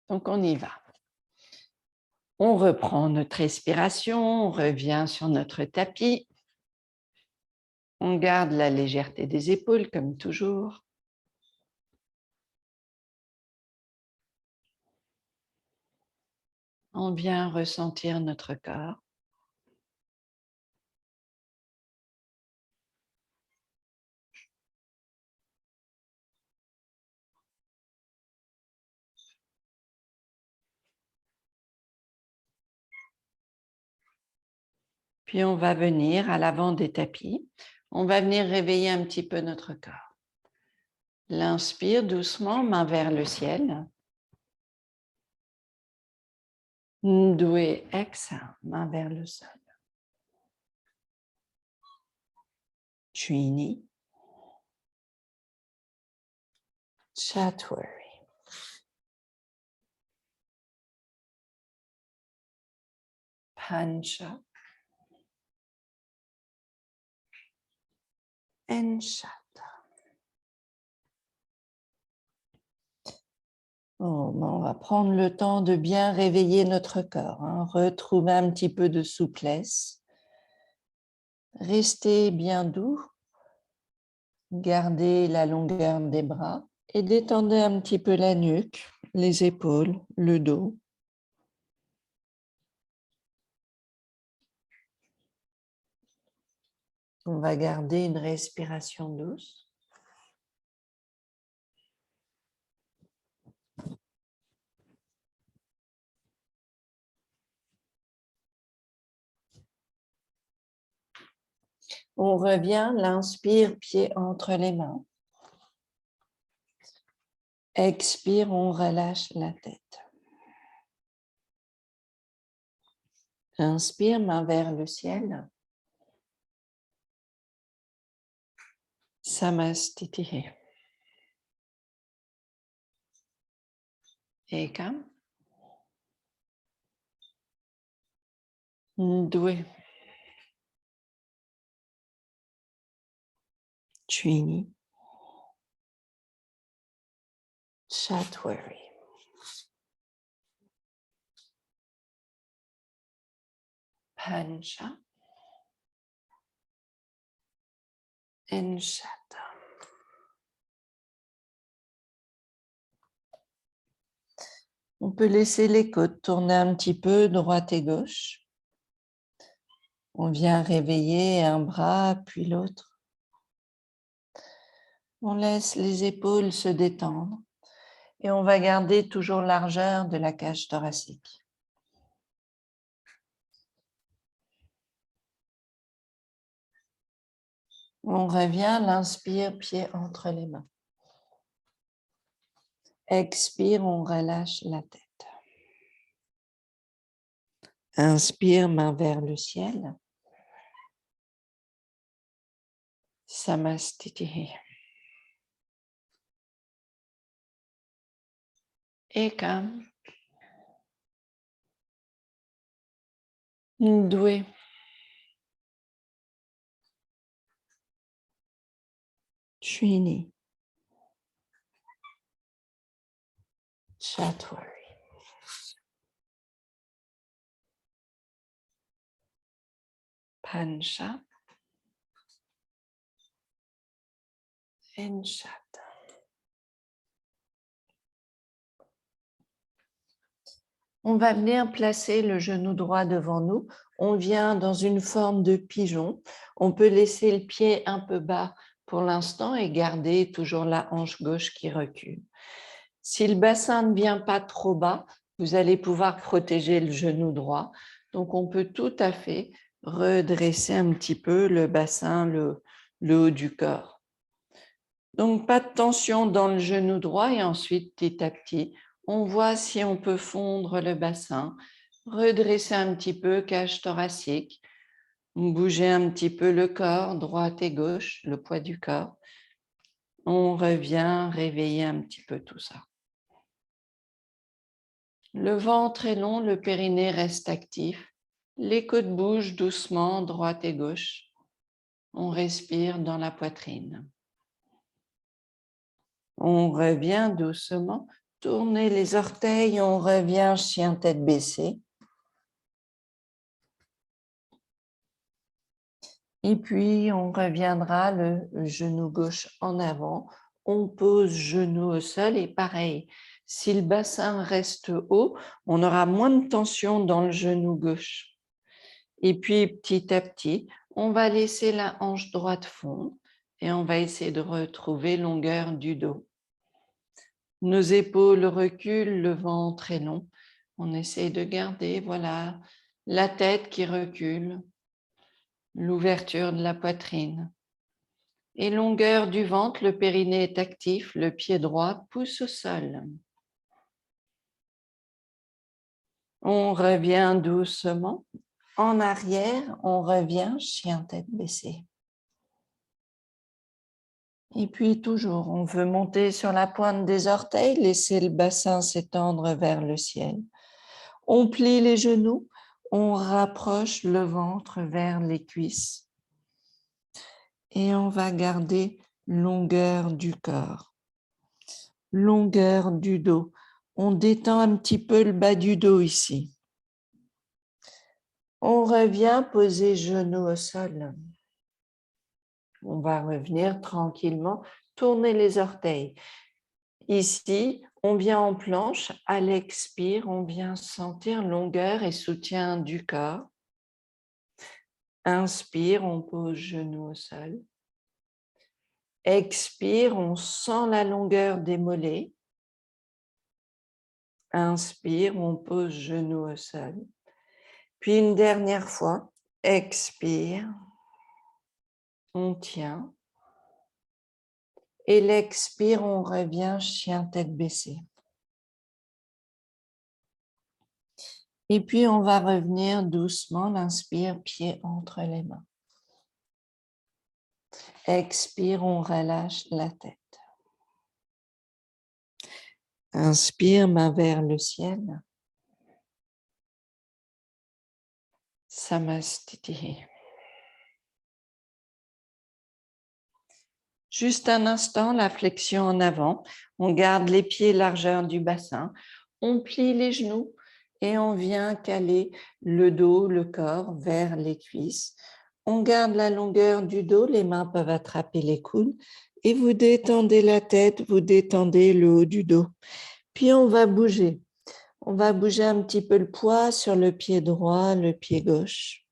Donc, on y va. On reprend notre respiration, on revient sur notre tapis. On garde la légèreté des épaules comme toujours. On vient ressentir notre corps. Puis on va venir à l'avant des tapis. On va venir réveiller un petit peu notre corps. L'inspire doucement, main vers le ciel. Ndoué, exhale, main vers le sol. Chini. Chatwari. Pancha. Enshata. On va prendre le temps de bien réveiller notre corps, retrouver un petit peu de souplesse. Restez bien doux. Gardez la longueur des bras et détendez un petit peu la nuque, les épaules, le dos. On va garder une respiration douce. On revient, l'inspire, pied entre les mains. Expire, on relâche la tête. Inspire, main vers le ciel. Samastitihi. Ekam. Ndoué. Chini. Chatwari. Pancha. Enshata. On peut laisser les côtes tourner un petit peu droite et gauche. On vient réveiller un bras puis l'autre. On laisse les épaules se détendre et on va garder toujours largeur de la cage thoracique. On revient, l'inspire, pied entre les mains. Expire, on relâche la tête. Inspire, main vers le ciel. Samastitihi. Ekam. Ndoué. Chini. Chatwari. Pancha. Enshata. On va venir placer le genou droit devant nous. On vient dans une forme de pigeon. On peut laisser le pied un peu bas pour l'instant et garder toujours la hanche gauche qui recule. Si le bassin ne vient pas trop bas, vous allez pouvoir protéger le genou droit. Donc, on peut tout à fait redresser un petit peu le bassin, le haut du corps. Donc, pas de tension dans le genou droit et ensuite, petit à petit, on voit si on peut fondre le bassin, redresser un petit peu, cage thoracique, bouger un petit peu le corps, droite et gauche, le poids du corps. On revient réveiller un petit peu tout ça. Le ventre est long, le périnée reste actif. Les côtes bougent doucement, droite et gauche. On respire dans la poitrine. On revient doucement. Tournez les orteils, on revient chien tête baissée. Et puis, on reviendra le genou gauche en avant. On pose genou au sol et pareil, si le bassin reste haut, on aura moins de tension dans le genou gauche. Et puis, petit à petit, on va laisser la hanche droite fondre et on va essayer de retrouver longueur du dos. Nos épaules reculent, le ventre est long. On essaie de garder, voilà, la tête qui recule, l'ouverture de la poitrine. Et longueur du ventre, le périnée est actif, le pied droit pousse au sol. On revient doucement. En arrière, on revient chien tête baissée. Et puis toujours, on veut monter sur la pointe des orteils, laisser le bassin s'étendre vers le ciel. On plie les genoux, on rapproche le ventre vers les cuisses. Et on va garder longueur du corps, longueur du dos. On détend un petit peu le bas du dos ici. On revient poser genoux au sol. On va revenir tranquillement, tourner les orteils. Ici, on vient en planche. À l'expire, on vient sentir longueur et soutien du corps. Inspire, on pose genoux au sol. Expire, on sent la longueur des mollets. Inspire, on pose genoux au sol. Puis une dernière fois, expire, on tient. Et l'expire, on revient chien tête baissée. Et puis on va revenir doucement, l'inspire, pied entre les mains. Expire, on relâche la tête. Inspire, main vers le ciel. Samastiti. Juste un instant, la flexion en avant. On garde les pieds largeur du bassin. On plie les genoux et on vient caler le dos, le corps vers les cuisses. On garde la longueur du dos, les mains peuvent attraper les coudes et vous détendez la tête, vous détendez le haut du dos. Puis on va bouger. On va bouger un petit peu le poids sur le pied droit, le pied gauche.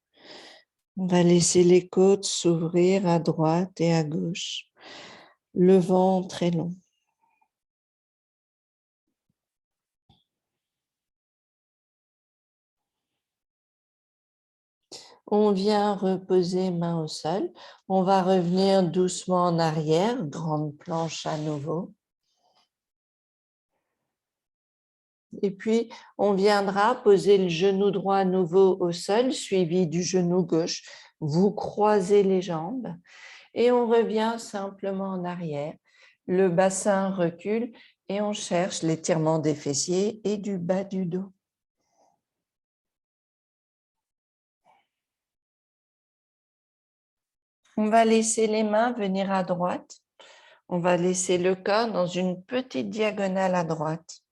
On va laisser les côtes s'ouvrir à droite et à gauche. Le ventre est long. On vient reposer main au sol. On va revenir doucement en arrière, grande planche à nouveau. Et puis, on viendra poser le genou droit à nouveau au sol, suivi du genou gauche. Vous croisez les jambes et on revient simplement en arrière. Le bassin recule et on cherche l'étirement des fessiers et du bas du dos. On va laisser les mains venir à droite. On va laisser le corps dans une petite diagonale à droite.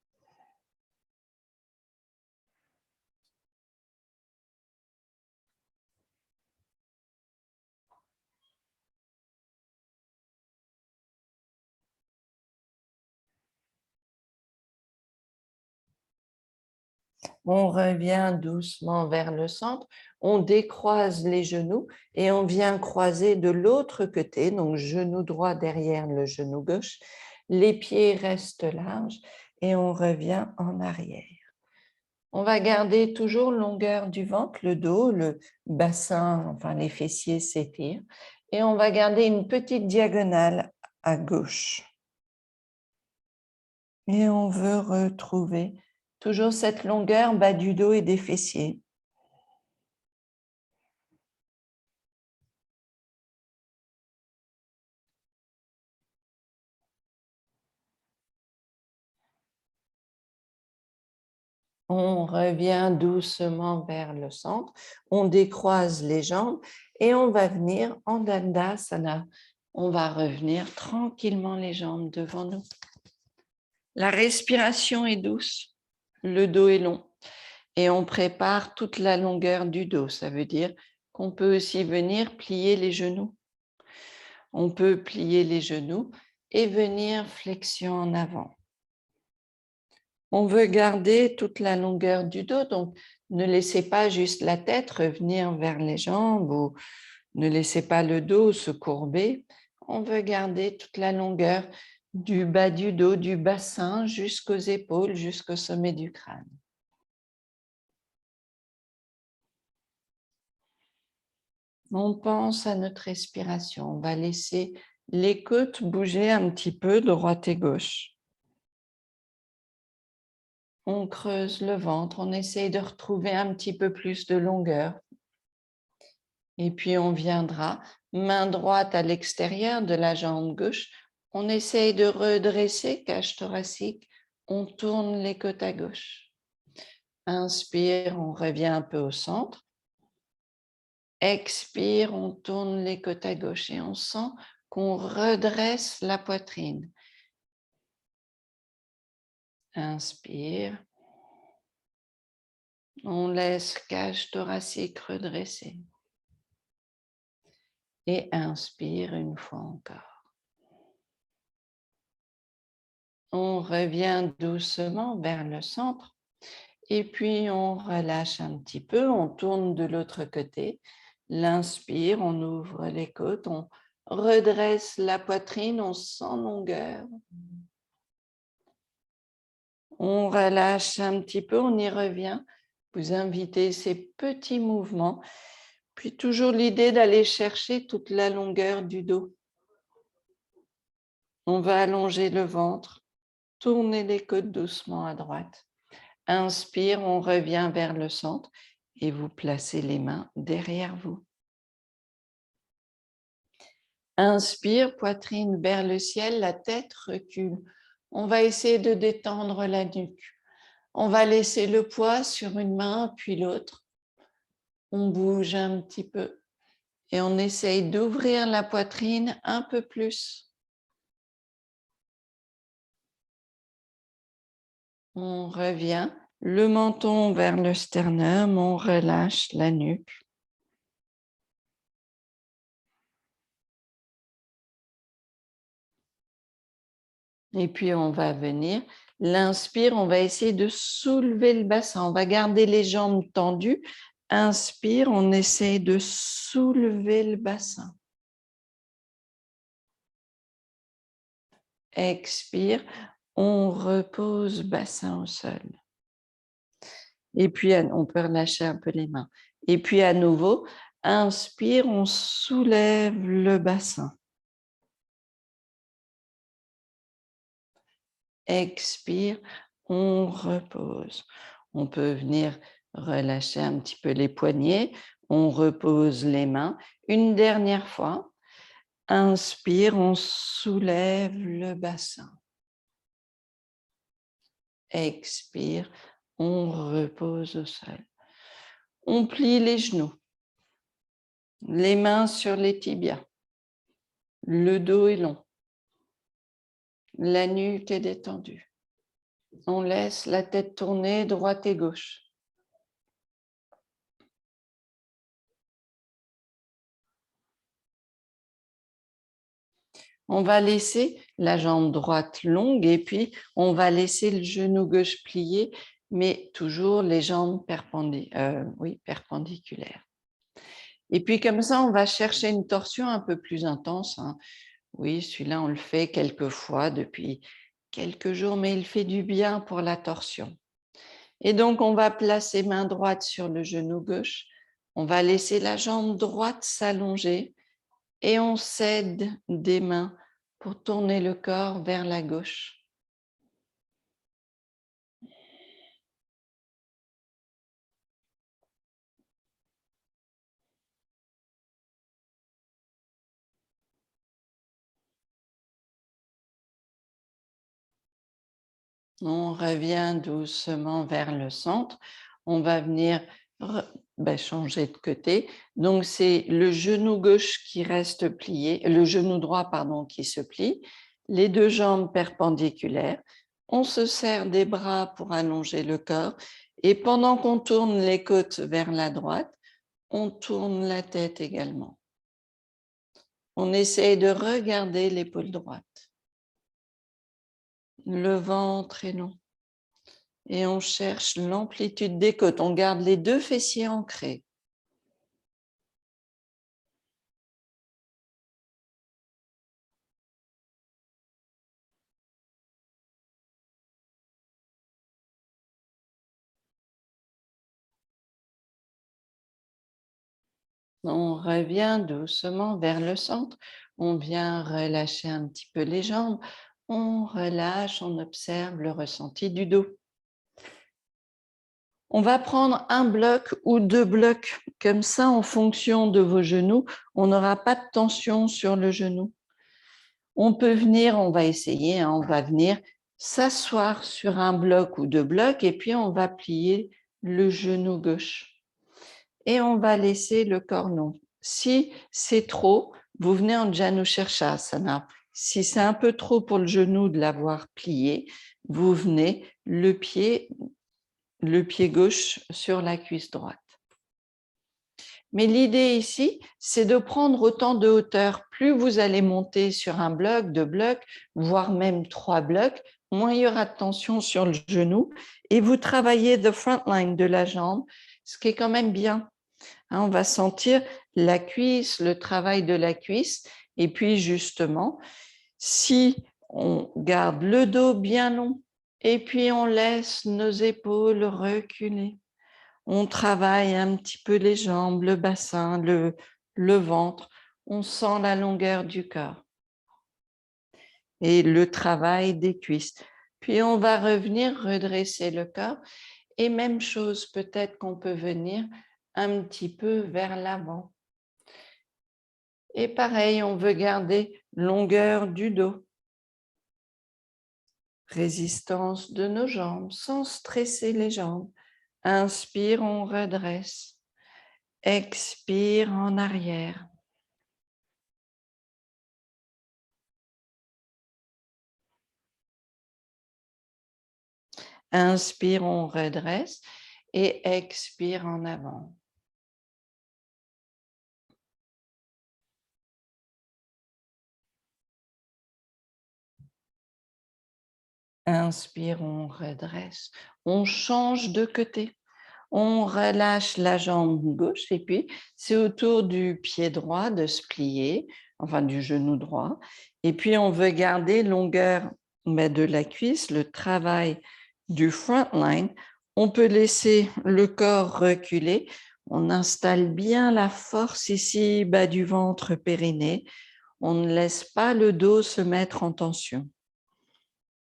On revient doucement vers le centre. On décroise les genoux et on vient croiser de l'autre côté, donc genou droit derrière le genou gauche. Les pieds restent larges et on revient en arrière. On va garder toujours longueur du ventre, le dos, le bassin, enfin les fessiers s'étirent. Et on va garder une petite diagonale à gauche. Et on veut retrouver toujours cette longueur bas du dos et des fessiers. On revient doucement vers le centre, on décroise les jambes et on va venir en Dandasana. On va revenir tranquillement les jambes devant nous. La respiration est douce, le dos est long et on prépare toute la longueur du dos. Ça veut dire qu'on peut aussi venir plier les genoux. On peut plier les genoux et venir flexion en avant. On veut garder toute la longueur du dos, donc ne laissez pas juste la tête revenir vers les jambes ou ne laissez pas le dos se courber. On veut garder toute la longueur du bas du dos, du bassin jusqu'aux épaules, jusqu'au sommet du crâne. On pense à notre respiration. On va laisser les côtes bouger un petit peu droite et gauche. On creuse le ventre, on essaye de retrouver un petit peu plus de longueur. Et puis on viendra, main droite à l'extérieur de la jambe gauche. On essaye de redresser, cage thoracique. On tourne les côtes à gauche. Inspire, on revient un peu au centre. Expire, on tourne les côtes à gauche et on sent qu'on redresse la poitrine. Inspire. On laisse cage thoracique redresser. Et inspire une fois encore. On revient doucement vers le centre et puis on relâche un petit peu, on tourne de l'autre côté. L'inspire, on ouvre les côtes, on redresse la poitrine, on sent longueur. On relâche un petit peu, on y revient. Vous invitez ces petits mouvements, puis toujours l'idée d'aller chercher toute la longueur du dos. On va allonger le ventre, tourner les côtes doucement à droite. Inspire, on revient vers le centre et vous placez les mains derrière vous. Inspire, poitrine vers le ciel, la tête recule. On va essayer de détendre la nuque. On va laisser le poids sur une main puis l'autre. On bouge un petit peu et on essaye d'ouvrir la poitrine un peu plus. On revient, le menton vers le sternum, on relâche la nuque. Et puis on va venir, l'inspire, on va essayer de soulever le bassin. On va garder les jambes tendues. Inspire, on essaie de soulever le bassin. Expire, on repose bassin au sol. Et puis on peut relâcher un peu les mains. Et puis à nouveau, inspire, on soulève le bassin. Expire, on repose. On peut venir relâcher un petit peu les poignets. On repose les mains. Une dernière fois. Inspire, on soulève le bassin. Expire, on repose au sol. On plie les genoux. Les mains sur les tibias. Le dos est long. La nuque est détendue. On laisse la tête tourner droite et gauche. On va laisser la jambe droite longue et puis on va laisser le genou gauche plié, mais toujours les jambes perpendiculaires. Et puis comme ça, on va chercher une torsion un peu plus intense. Oui, celui-là, on le fait quelques fois depuis quelques jours, mais il fait du bien pour la torsion. Et donc, on va placer main droite sur le genou gauche. On va laisser la jambe droite s'allonger et on cède des mains pour tourner le corps vers la gauche. On revient doucement vers le centre. On va venir changer de côté. Donc, c'est le genou gauche qui reste plié, le genou droit, pardon, qui se plie, les deux jambes perpendiculaires. On se serre des bras pour allonger le corps et pendant qu'on tourne les côtes vers la droite, on tourne la tête également. On essaye de regarder l'épaule droite. Le ventre est long. Et on cherche l'amplitude des côtes. On garde les deux fessiers ancrés. On revient doucement vers le centre. On vient relâcher un petit peu les jambes. On relâche, on observe le ressenti du dos. On va prendre un bloc ou deux blocs comme ça en fonction de vos genoux. On n'aura pas de tension sur le genou. On peut venir, on va essayer, on va venir s'asseoir sur un bloc ou deux blocs et puis on va plier le genou gauche. Et on va laisser le corps long. Si c'est trop, vous venez en Janu Shirshasana. Si c'est un peu trop pour le genou de l'avoir plié, vous venez le pied gauche sur la cuisse droite. Mais l'idée ici, c'est de prendre autant de hauteur. Plus vous allez monter sur un bloc, deux blocs, voire même trois blocs, moins il y aura de tension sur le genou. Et vous travaillez the front line de la jambe, ce qui est quand même bien. On va sentir la cuisse, le travail de la cuisse. Et puis justement, si on garde le dos bien long et puis on laisse nos épaules reculer, on travaille un petit peu les jambes, le bassin, le ventre, on sent la longueur du corps et le travail des cuisses. Puis on va revenir redresser le corps et même chose, peut-être qu'on peut venir un petit peu vers l'avant. Et pareil, on veut garder longueur du dos, résistance de nos jambes sans stresser les jambes. Inspire, on redresse. Expire en arrière. Inspire, on redresse et expire en avant. Inspire, on redresse. On change de côté. On relâche la jambe gauche et puis c'est au tour du pied droit de se plier, enfin du genou droit. Et puis on veut garder longueur de la cuisse, le travail du front line. On peut laisser le corps reculer. On installe bien la force ici, bas du ventre, périnée. On ne laisse pas le dos se mettre en tension.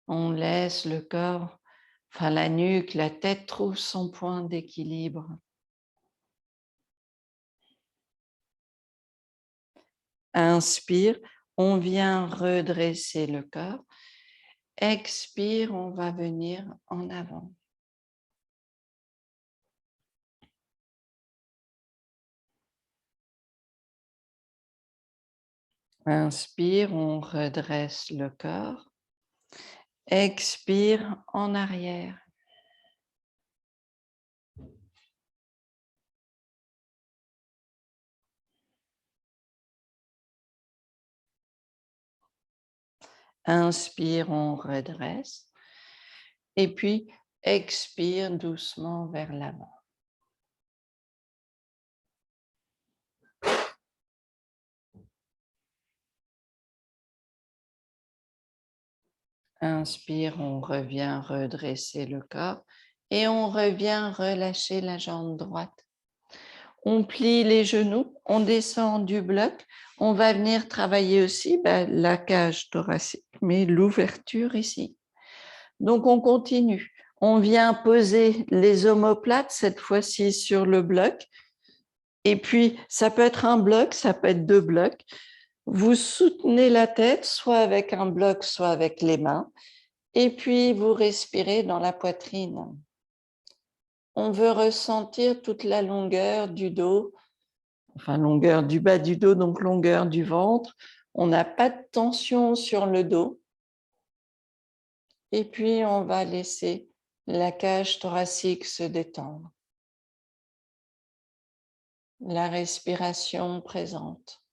On laisse le corps, enfin la nuque, la tête trouve son point d'équilibre. Inspire, on vient redresser le corps. Expire, on va venir en avant. Inspire, on redresse le corps. Expire en arrière. Inspire, on redresse. Et puis, expire doucement vers l'avant. Inspire, on revient redresser le corps et on revient relâcher la jambe droite. On plie les genoux, on descend du bloc. On va venir travailler aussi la cage thoracique, mais l'ouverture ici. Donc, on continue. On vient poser les omoplates, cette fois-ci sur le bloc. Et puis, ça peut être un bloc, ça peut être deux blocs. Vous soutenez la tête, soit avec un bloc, soit avec les mains. Et puis, vous respirez dans la poitrine. On veut ressentir toute la longueur du dos, enfin longueur du bas du dos, donc longueur du ventre. On n'a pas de tension sur le dos. Et puis, on va laisser la cage thoracique se détendre. La respiration présente.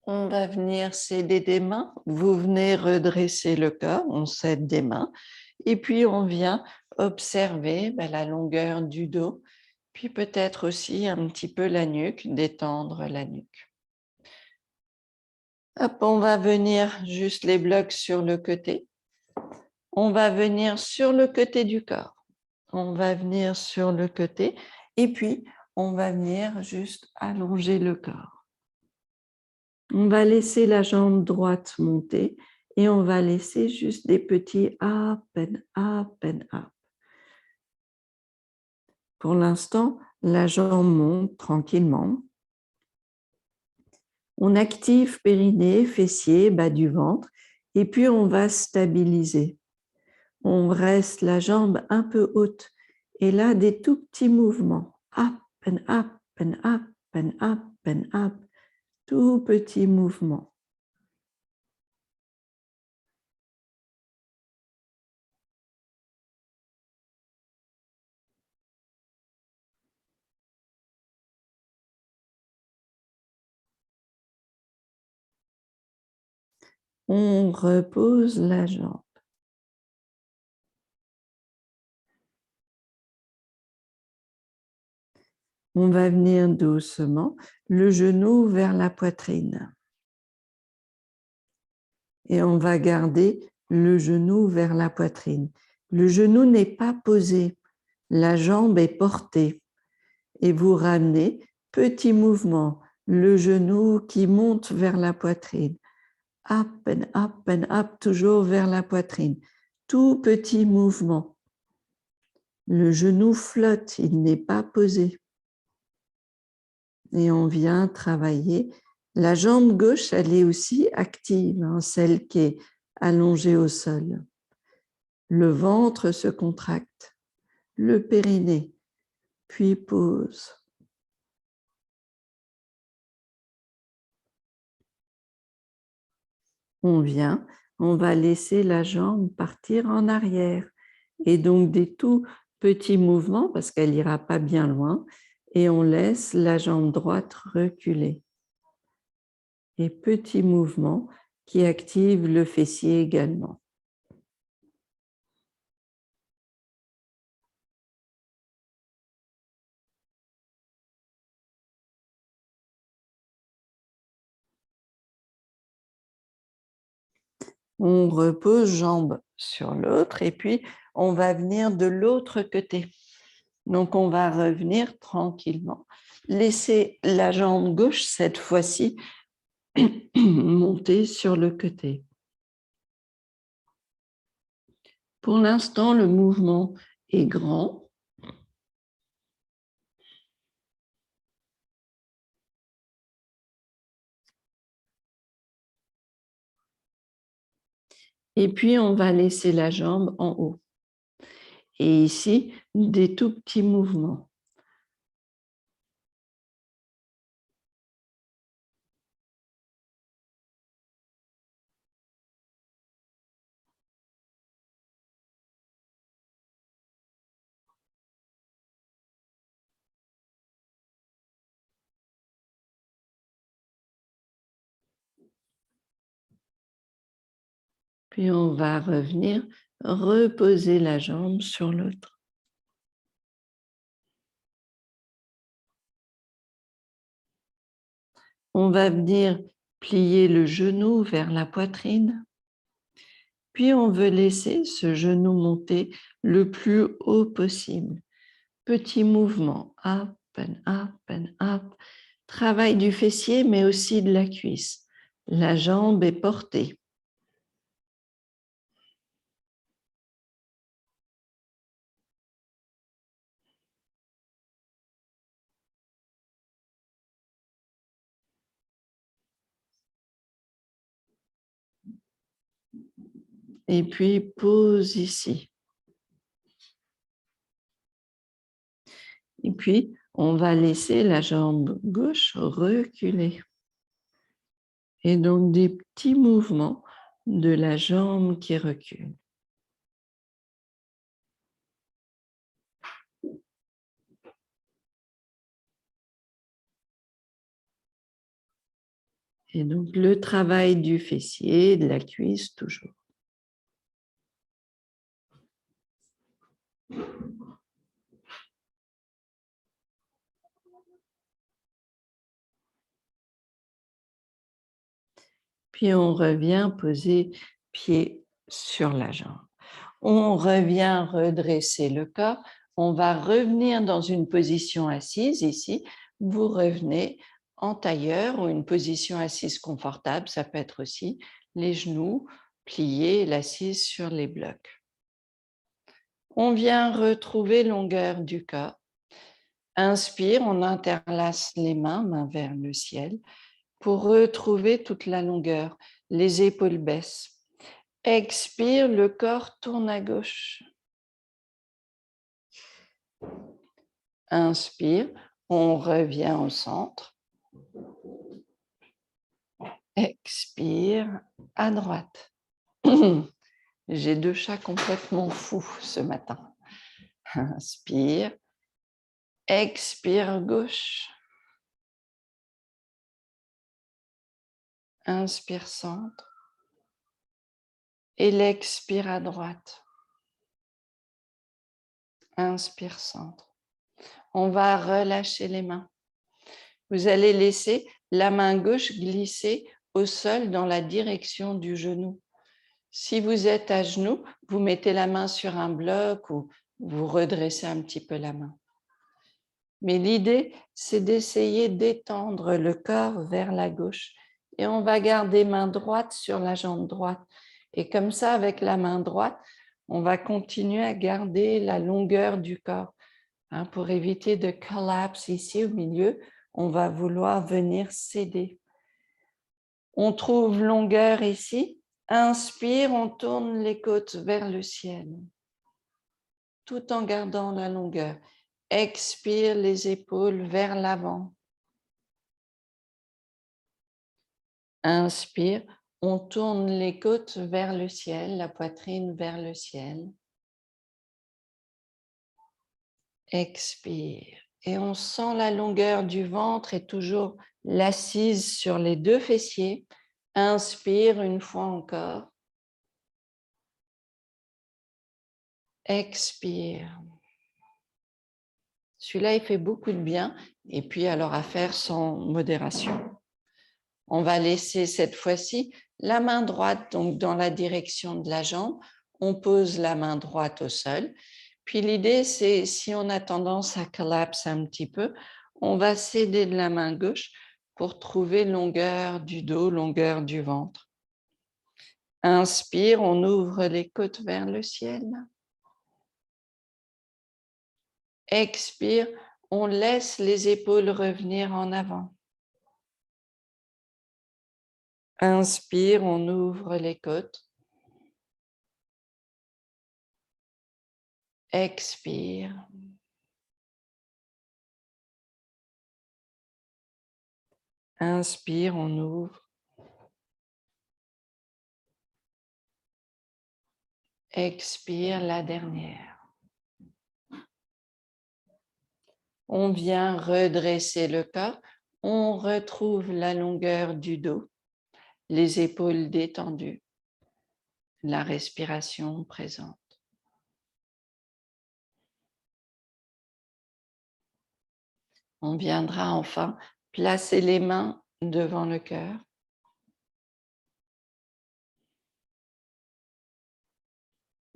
On va venir s'aider des mains. Vous venez redresser le corps, on s'aide des mains. Et puis, on vient observer la longueur du dos, puis peut-être aussi un petit peu la nuque, détendre la nuque. Hop, on va venir juste les blocs sur le côté. On va venir sur le côté du corps. On va venir sur le côté et puis on va venir juste allonger le corps. On va laisser la jambe droite monter et on va laisser juste des petits up and up and up. Pour l'instant, la jambe monte tranquillement. On active périnée, fessier, bas du ventre et puis on va stabiliser. On reste la jambe un peu haute et là, des tout petits mouvements. Up and up and up and up and up. Tout petits mouvements. On repose la jambe. On va venir doucement, le genou vers la poitrine. Et on va garder le genou vers la poitrine. Le genou n'est pas posé, la jambe est portée. Et vous ramenez, petit mouvement, le genou qui monte vers la poitrine. Up and up, toujours vers la poitrine. Tout petit mouvement. Le genou flotte, il n'est pas posé. Et on vient travailler. La jambe gauche, elle est aussi active, celle qui est allongée au sol. Le ventre se contracte, le périnée, puis pose. On vient, on va laisser la jambe partir en arrière. Et donc des tout petits mouvements, parce qu'elle n'ira pas bien loin, et on laisse la jambe droite reculer. Et petits mouvements qui activent le fessier également. On repose jambe sur l'autre et puis on va venir de l'autre côté. Donc, on va revenir tranquillement. Laisser la jambe gauche, cette fois-ci, monter sur le côté. Pour l'instant, le mouvement est grand. Et puis, on va laisser la jambe en haut. Et ici, des tout petits mouvements. Puis, on va revenir reposer la jambe sur l'autre. On va venir plier le genou vers la poitrine. Puis, on veut laisser ce genou monter le plus haut possible. Petits mouvements, up and up and up. Travail du fessier, mais aussi de la cuisse. La jambe est portée. Et puis, pose ici. Et puis, on va laisser la jambe gauche reculer. Et donc, des petits mouvements de la jambe qui recule. Et donc, le travail du fessier, de la cuisse, toujours. Puis, on revient poser pied sur la jambe. On revient redresser le corps. On va revenir dans une position assise ici. Vous revenez en tailleur ou une position assise confortable. Ça peut être aussi les genoux pliés, l'assise sur les blocs. On vient retrouver longueur du corps. Inspire, on interlace les mains, mains vers le ciel, pour retrouver toute la longueur. Les épaules baissent. Expire, le corps tourne à gauche. Inspire, on revient au centre. Expire, à droite. J'ai 2 chats complètement fous ce matin. Inspire. Expire, gauche. Inspire, centre. Et l'expire à droite. Inspire, centre. On va relâcher les mains. Vous allez laisser la main gauche glisser au sol dans la direction du genou. Si vous êtes à genoux, vous mettez la main sur un bloc ou vous redressez un petit peu la main. Mais l'idée, c'est d'essayer d'étendre le corps vers la gauche. Et on va garder main droite sur la jambe droite. Et comme ça, avec la main droite, on va continuer à garder la longueur du corps. Pour éviter de collapse ici au milieu, on va vouloir venir céder. On trouve longueur ici. Inspire, on tourne les côtes vers le ciel, tout en gardant la longueur. Expire, les épaules vers l'avant. Inspire, on tourne les côtes vers le ciel, la poitrine vers le ciel. Expire. Et on sent la longueur du ventre et toujours l'assise sur les 2 fessiers. Inspire une fois encore. Expire. Celui-là, il fait beaucoup de bien. Et puis, alors, à faire sans modération. On va laisser cette fois-ci la main droite donc dans la direction de la jambe. On pose la main droite au sol. Puis l'idée, c'est si on a tendance à collapse un petit peu, on va céder de la main gauche pour trouver longueur du dos, longueur du ventre. Inspire, on ouvre les côtes vers le ciel. Expire, on laisse les épaules revenir en avant. Inspire, on ouvre les côtes. Expire. Inspire, on ouvre. Expire, la dernière. On vient redresser le corps. On retrouve la longueur du dos, les épaules détendues, la respiration présente. On viendra enfin placer les mains devant le cœur.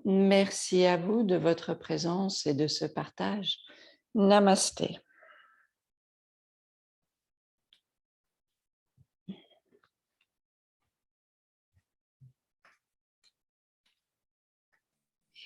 Merci à vous de votre présence et de ce partage. Namasté.